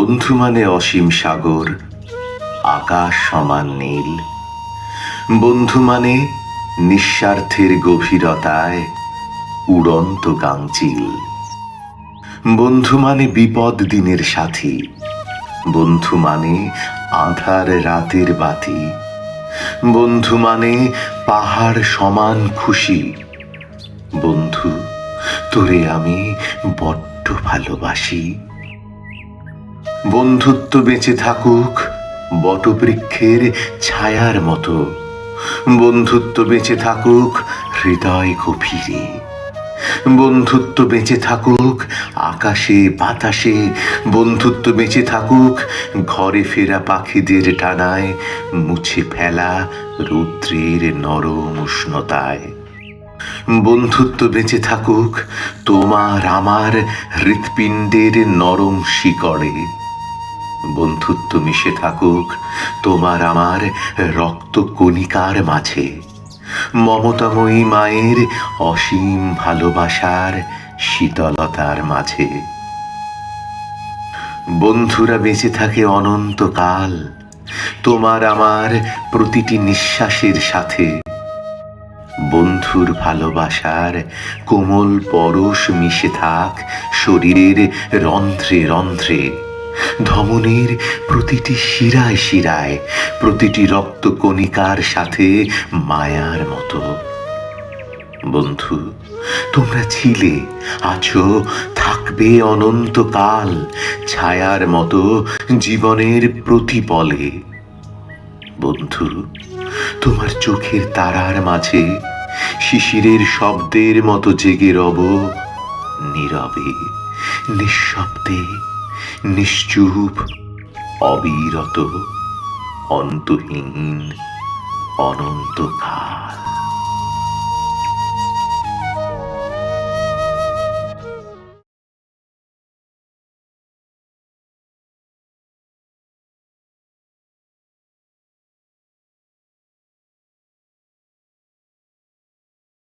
বন্ধু মানে অসীম সাগর, আকাশ সমান নীল। বন্ধু মানে নিঃস্বার্থের গভীরতায় উড়ন্ত গাংচিল। বন্ধু মানে বিপদ দিনের সাথী, বন্ধু মানে আঁধার রাতের বাতি। বন্ধু মানে পাহাড় সমান খুশি। বন্ধু, তোরে আমি বড্ড ভালোবাসি। বন্ধুত্ব বেঁচে থাকুক বটবৃক্ষের ছায়ার মতো। বন্ধুত্ব বেঁচে থাকুক হৃদয় গভীরে। বন্ধুত্ব বেঁচে থাকুক আকাশে বাতাসে। বন্ধুত্ব বেঁচে থাকুক ঘরে ফেরা পাখিদের ডানায়, মুছে ফেলা রৌদ্রের নরম উষ্ণতায়। বন্ধুত্ব বেঁচে থাকুক তোমার আমার হৃৎপিণ্ডের নরম শিকড়ে। বন্ধুত্ব মিশে থাকুক তোমার আমার রক্ত কণিকার মাঝে। মমতাময়ী মায়ের অসীম ভালোবাসার শীতলতার মাঝে। বন্ধুরা বেঁচে থাকে অনন্তকাল তোমার আমার প্রতিটি নিঃশ্বাসের সাথে। বন্ধুর ভালোবাসার কোমল পরশ মিশে থাক শরীরের রন্ধ্রে রন্ধ্রে। ধমনীর প্রতিটি শিরায় শিরায়, প্রতিটি রক্ত কণিকার সাথে মায়ার মতো। বন্ধু, তোমরা ছিলে, আছো, থাকবে অনন্তকাল ছায়ার মতো জীবনের প্রতিপলে। বন্ধু, তোমার চোখের তারার মাঝে শিশিরের শব্দের মতো জেগে রব, নীরবে নিঃশব্দে নিশ্চুপ অবিরত অন্তহীন অনন্তকাল।